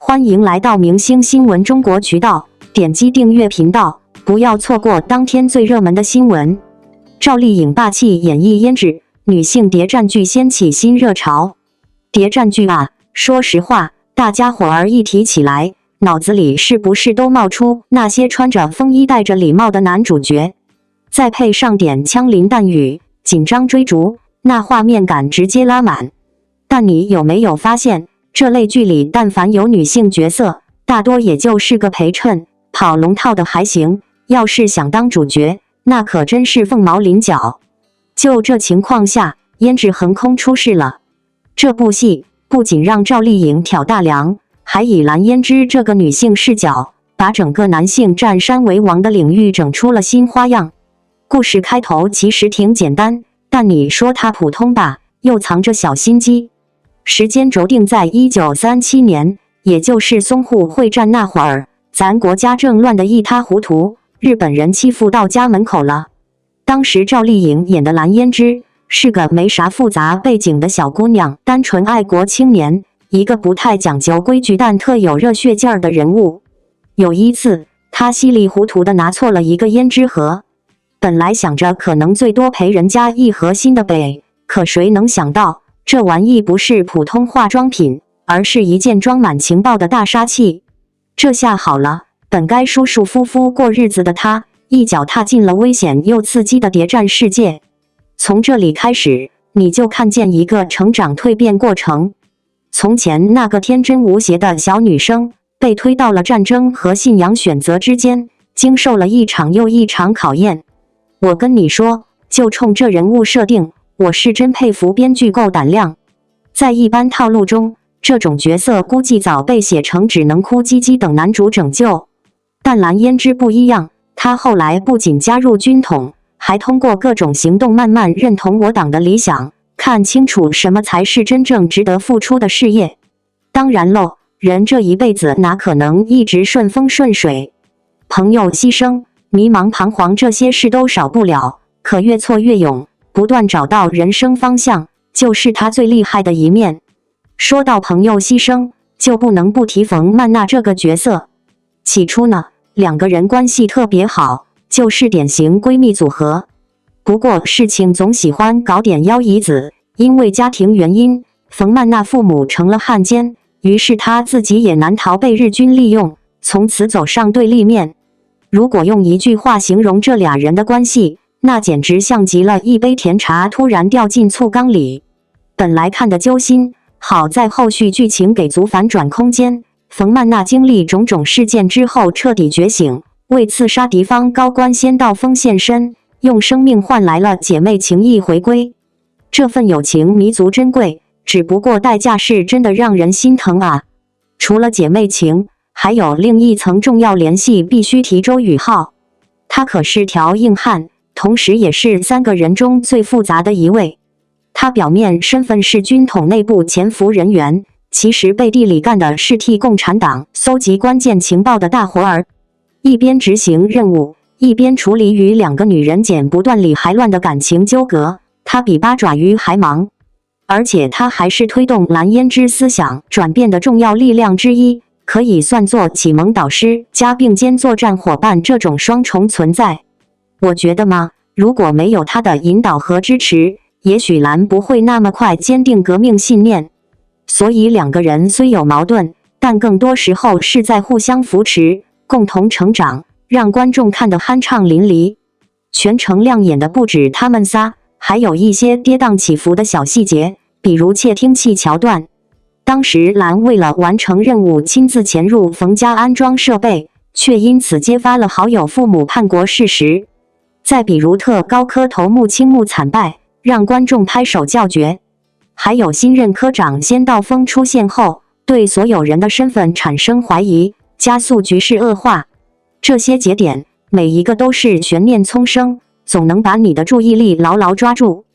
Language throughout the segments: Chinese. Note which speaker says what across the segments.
Speaker 1: 欢迎来到明星新闻中国渠道，点击订阅频道，不要错过当天最热门的新闻。赵丽颖霸气演绎胭脂，女性谍战剧掀起新热潮。谍战剧啊，说实话，大家伙儿一提起来，脑子里是不是都冒出那些穿着风衣戴着礼帽的男主角？再配上点枪林弹雨、紧张追逐，那画面感直接拉满。但你有没有发现，这类剧里但凡有女性角色，大多也就是个陪衬，跑龙套的还行，要是想当主角，那可真是凤毛麟角。就这情况下，胭脂横空出世了。这部戏不仅让赵丽颖挑大梁，还以蓝胭脂这个女性视角，把整个男性占山为王的领域整出了新花样。故事开头其实挺简单，但你说它普通吧，又藏着小心机。时间轴定在1937年，也就是淞沪会战那会儿，咱国家正乱得一塌糊涂，日本人欺负到家门口了。当时赵丽颖演的蓝胭脂是个没啥复杂背景的小姑娘，单纯爱国青年，一个不太讲究规矩但特有热血劲儿的人物。有一次，她稀里糊涂地拿错了一个胭脂盒，本来想着可能最多赔人家一盒新的呗，可谁能想到这玩意不是普通化妆品，而是一件装满情报的大杀器。这下好了，本该舒舒服服过日子的她，一脚踏进了危险又刺激的谍战世界。从这里开始，你就看见一个成长蜕变过程。从前那个天真无邪的小女生，被推到了战争和信仰选择之间，经受了一场又一场考验。我跟你说，就冲这人物设定，我是真佩服编剧够胆量。在一般套路中，这种角色估计早被写成只能哭唧唧等男主拯救。但蓝胭脂不一样，她后来不仅加入军统，还通过各种行动慢慢认同我党的理想，看清楚什么才是真正值得付出的事业。当然喽，人这一辈子哪可能一直顺风顺水？朋友牺牲、迷茫彷徨这些事都少不了，可越挫越勇，不断找到人生方向，就是他最厉害的一面。说到朋友牺牲，就不能不提冯曼娜这个角色。起初呢，两个人关系特别好，就是典型闺蜜组合。不过事情总喜欢搞点幺蛾子，因为家庭原因，冯曼娜父母成了汉奸，于是她自己也难逃被日军利用，从此走上对立面。如果用一句话形容这俩人的关系，那简直像极了一杯甜茶突然掉进醋缸里。本来看得揪心，好在后续剧情给足反转空间。冯曼娜经历种种事件之后彻底觉醒，为刺杀敌方高官先道锋献身，用生命换来了姐妹情谊回归。这份友情弥足珍贵，只不过代价是真的让人心疼啊。除了姐妹情，还有另一层重要联系必须提周宇浩。他可是条硬汉，同时也是三个人中最复杂的一位。他表面身份是军统内部潜伏人员，其实背地里干的是替共产党搜集关键情报的大活儿。一边执行任务，一边处理与两个女人剪不断理还乱的感情纠葛，他比八爪鱼还忙。而且他还是推动蓝胭脂思想转变的重要力量之一，可以算作启蒙导师加并肩作战伙伴这种双重存在。我觉得嘛，如果没有他的引导和支持，也许蓝不会那么快坚定革命信念。所以两个人虽有矛盾，但更多时候是在互相扶持，共同成长，让观众看得酣畅淋漓。全程亮眼的不止他们仨，还有一些跌宕起伏的小细节，比如窃听器桥段。当时蓝为了完成任务亲自潜入冯家安装设备，却因此揭发了好友父母叛国事实。再比如特高科头目青木惨败，让观众拍手叫绝。还有新任科长先道锋出现后，对所有人的身份产生怀疑，加速局势恶化。这些节点，每一个都是悬念丛生，总能把你的注意力牢牢抓住。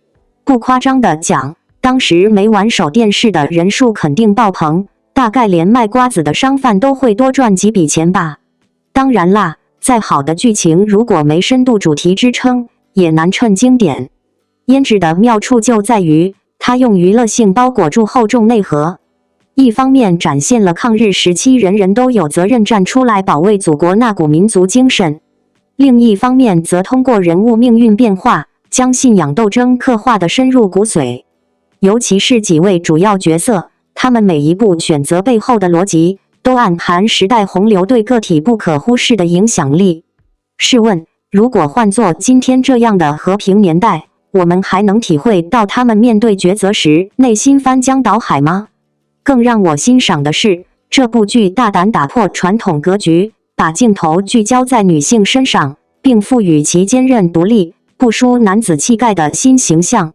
Speaker 1: 不夸张的讲，当时没玩手电视的人数肯定爆棚，大概连卖瓜子的商贩都会多赚几笔钱吧。当然啦，再好的剧情如果没深度主题支撑，也难称经典。胭脂的妙处就在于，它用娱乐性包裹住厚重内核。一方面展现了抗日时期人人都有责任站出来保卫祖国那股民族精神，另一方面则通过人物命运变化，将信仰斗争刻画得深入骨髓。尤其是几位主要角色，他们每一步选择背后的逻辑，都暗含时代洪流对个体不可忽视的影响力。试问，如果换作今天这样的和平年代，我们还能体会到他们面对抉择时内心翻江倒海吗？更让我欣赏的是，这部剧大胆打破传统格局，把镜头聚焦在女性身上，并赋予其坚韧独立、不输男子气概的新形象。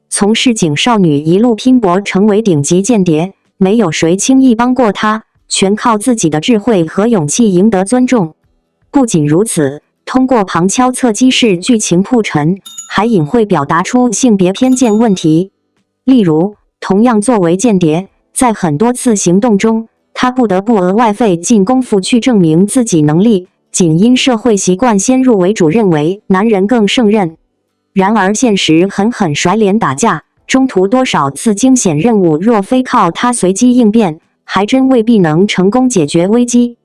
Speaker 1: 从市井少女一路拼搏成为顶级间谍，没有谁轻易帮过她，全靠自己的智慧和勇气赢得尊重。不仅如此，通过旁敲侧击式剧情铺陈，还隐晦表达出性别偏见问题。例如，同样作为间谍，在很多次行动中，他不得不额外费尽功夫去证明自己能力，仅因社会习惯先入为主认为男人更胜任。然而现实狠狠甩脸打架，中途多少次惊险任务若非靠他随机应变，还真未必能成功解决危机。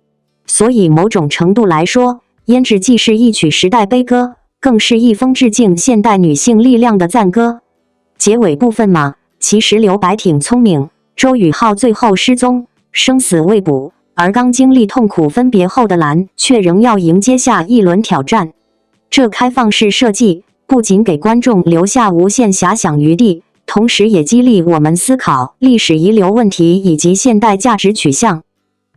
Speaker 1: 所以某种程度来说，胭脂既是一曲时代悲歌，更是一封致敬现代女性力量的赞歌。结尾部分嘛，其实刘白挺聪明，周宇浩最后失踪，生死未卜，而刚经历痛苦分别后的蓝却仍要迎接下一轮挑战。这开放式设计不仅给观众留下无限遐想余地，同时也激励我们思考历史遗留问题以及现代价值取向。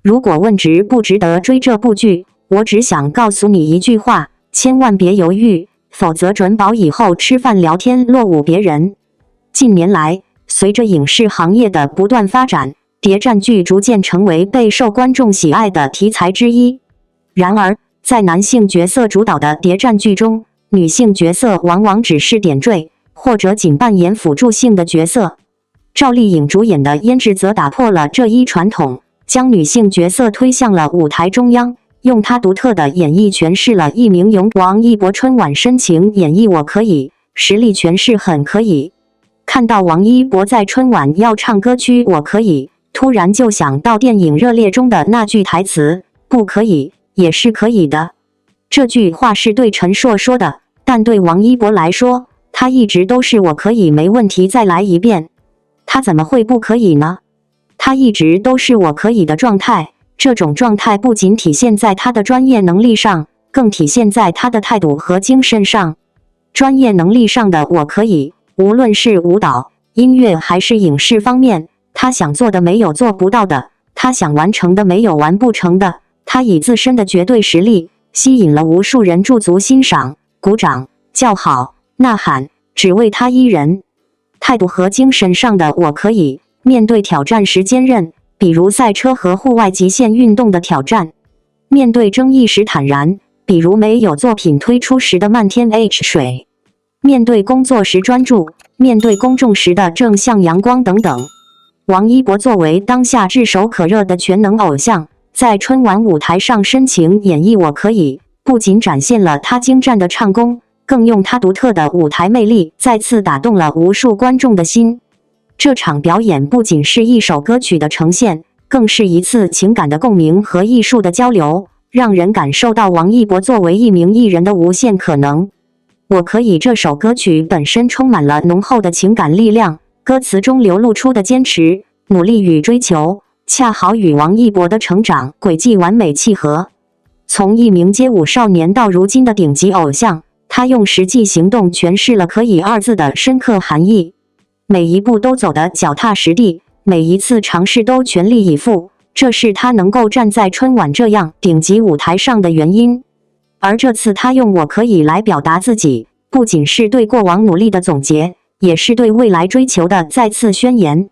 Speaker 1: 如果问值不值得追这部剧，我只想告诉你一句话：千万别犹豫，否则准保以后吃饭聊天落伍别人。近年来，随着影视行业的不断发展，谍战剧逐渐成为备受观众喜爱的题材之一。然而，在男性角色主导的谍战剧中，女性角色往往只是点缀，或者仅扮演辅助性的角色。赵丽颖主演的《胭脂》则打破了这一传统，将女性角色推向了舞台中央，用她独特的演绎诠释了一名勇王一博春晚深情演绎我可以，实力诠释很可以。看到王一博在春晚要唱歌曲我可以，突然就想到电影《热烈》中的那句台词，不可以也是可以的。这句话是对陈硕说的，但对王一博来说，他一直都是我可以没问题再来一遍。他怎么会不可以呢？他一直都是我可以的状态，这种状态不仅体现在他的专业能力上，更体现在他的态度和精神上。专业能力上的我可以，无论是舞蹈、音乐还是影视方面，他想做的没有做不到的，他想完成的没有完不成的。他以自身的绝对实力，吸引了无数人驻足欣赏、鼓掌、叫好、呐喊，只为他一人。态度和精神上的我可以，面对挑战时坚韧，比如赛车和户外极限运动的挑战；面对争议时坦然，比如没有作品推出时的漫天 H 水；面对工作时专注，面对公众时的正向阳光等等。王一博作为当下炙手可热的全能偶像，在春晚舞台上深情演绎我可以，不仅展现了他精湛的唱功，更用他独特的舞台魅力再次打动了无数观众的心。这场表演不仅是一首歌曲的呈现，更是一次情感的共鸣和艺术的交流，让人感受到王一博作为一名艺人的无限可能。我可以这首歌曲本身充满了浓厚的情感力量，歌词中流露出的坚持、努力与追求，恰好与王一博的成长轨迹完美契合。从一名街舞少年到如今的顶级偶像，他用实际行动诠释了可以二字的深刻含义。每一步都走得脚踏实地，每一次尝试都全力以赴，这是他能够站在春晚这样顶级舞台上的原因。而这次他用我可以来表达自己，不仅是对过往努力的总结，也是对未来追求的再次宣言。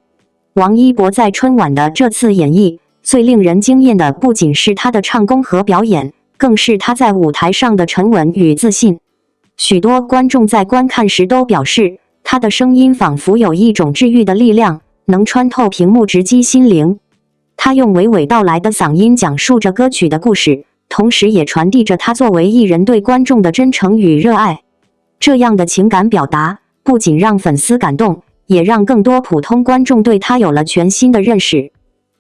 Speaker 1: 王一博在春晚的这次演绎，最令人惊艳的不仅是他的唱功和表演，更是他在舞台上的沉稳与自信。许多观众在观看时都表示，他的声音仿佛有一种治愈的力量，能穿透屏幕直击心灵。他用娓娓道来的嗓音讲述着歌曲的故事，同时也传递着他作为艺人对观众的真诚与热爱。这样的情感表达，不仅让粉丝感动，也让更多普通观众对他有了全新的认识。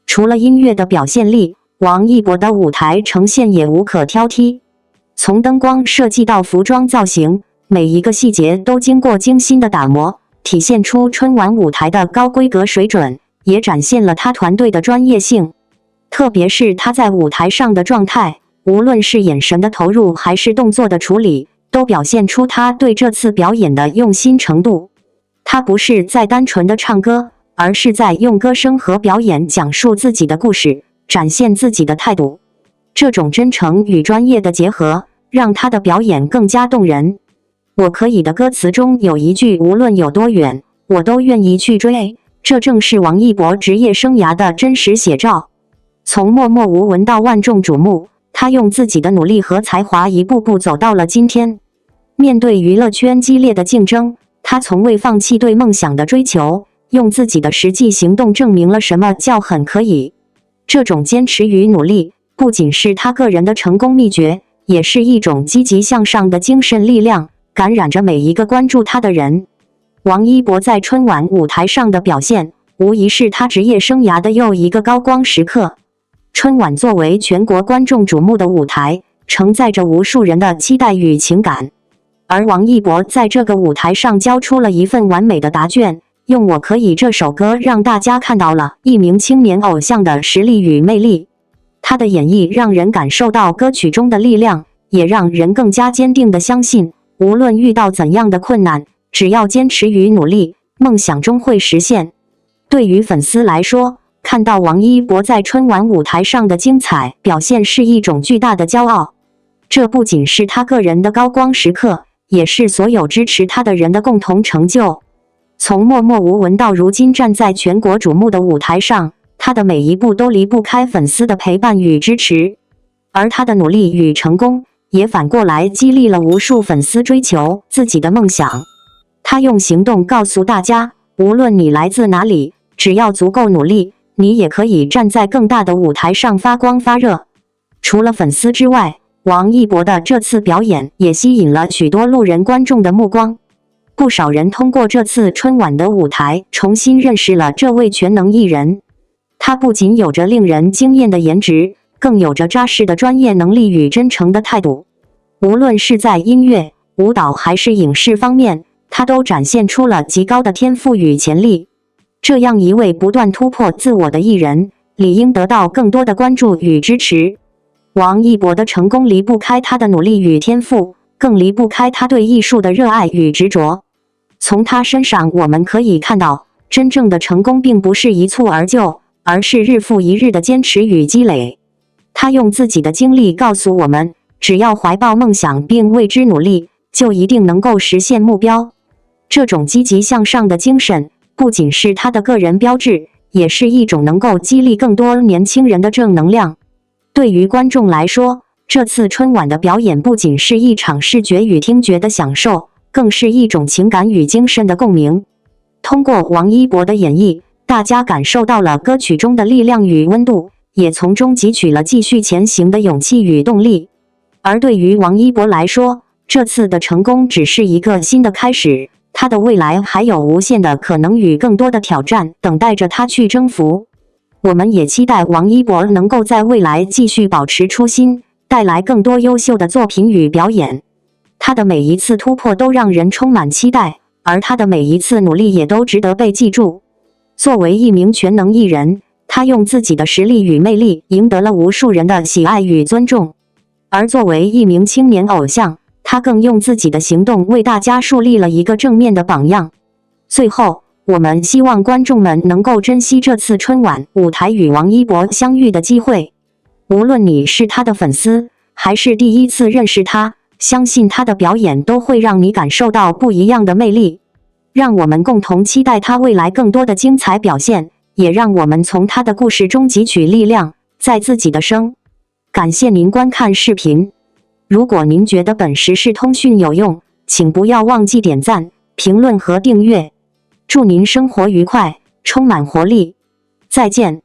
Speaker 1: 除了音乐的表现力，王一博的舞台呈现也无可挑剔。从灯光设计到服装造型，每一个细节都经过精心的打磨，体现出春晚舞台的高规格水准，也展现了他团队的专业性。特别是他在舞台上的状态，无论是眼神的投入还是动作的处理，都表现出他对这次表演的用心程度。他不是在单纯的唱歌，而是在用歌声和表演讲述自己的故事，展现自己的态度。这种真诚与专业的结合，让他的表演更加动人。我可以的歌词中有一句，无论有多远，我都愿意去追。这正是王一博职业生涯的真实写照。从默默无闻到万众瞩目，他用自己的努力和才华一步步走到了今天。面对娱乐圈激烈的竞争，他从未放弃对梦想的追求，用自己的实际行动证明了什么叫很可以。这种坚持与努力，不仅是他个人的成功秘诀，也是一种积极向上的精神力量，感染着每一个关注他的人。王一博在春晚舞台上的表现，无疑是他职业生涯的又一个高光时刻。春晚作为全国观众瞩目的舞台，承载着无数人的期待与情感。而王一博在这个舞台上交出了一份完美的答卷，用《我可以》这首歌让大家看到了一名青年偶像的实力与魅力。他的演绎让人感受到歌曲中的力量，也让人更加坚定地相信，无论遇到怎样的困难，只要坚持与努力，梦想终会实现。对于粉丝来说，看到王一博在春晚舞台上的精彩表现是一种巨大的骄傲。这不仅是他个人的高光时刻，也是所有支持他的人的共同成就。从默默无闻到如今站在全国瞩目的舞台上，他的每一步都离不开粉丝的陪伴与支持。而他的努力与成功，也反过来激励了无数粉丝追求自己的梦想。他用行动告诉大家，无论你来自哪里，只要足够努力，你也可以站在更大的舞台上发光发热。除了粉丝之外，王一博的这次表演也吸引了许多路人观众的目光。不少人通过这次春晚的舞台，重新认识了这位全能艺人。他不仅有着令人惊艳的颜值，更有着扎实的专业能力与真诚的态度。无论是在音乐、舞蹈还是影视方面，他都展现出了极高的天赋与潜力。这样一位不断突破自我的艺人，理应得到更多的关注与支持。王一博的成功离不开他的努力与天赋，更离不开他对艺术的热爱与执着。从他身上我们可以看到，真正的成功并不是一蹴而就，而是日复一日的坚持与积累。他用自己的经历告诉我们，只要怀抱梦想并为之努力，就一定能够实现目标。这种积极向上的精神，不仅是他的个人标志，也是一种能够激励更多年轻人的正能量。对于观众来说，这次春晚的表演不仅是一场视觉与听觉的享受，更是一种情感与精神的共鸣。通过王一博的演绎，大家感受到了歌曲中的力量与温度，也从中汲取了继续前行的勇气与动力。而对于王一博来说，这次的成功只是一个新的开始，他的未来还有无限的可能与更多的挑战等待着他去征服。我们也期待王一博能够在未来继续保持初心，带来更多优秀的作品与表演。他的每一次突破都让人充满期待，而他的每一次努力也都值得被记住。作为一名全能艺人，他用自己的实力与魅力赢得了无数人的喜爱与尊重。而作为一名青年偶像，他更用自己的行动为大家树立了一个正面的榜样。最后，我们希望观众们能够珍惜这次春晚舞台与王一博相遇的机会。无论你是他的粉丝，还是第一次认识他，相信他的表演都会让你感受到不一样的魅力。让我们共同期待他未来更多的精彩表现，也让我们从他的故事中汲取力量，在自己的生。感谢您观看视频。如果您觉得本时事通讯有用，请不要忘记点赞、评论和订阅。祝您生活愉快，充满活力。再见。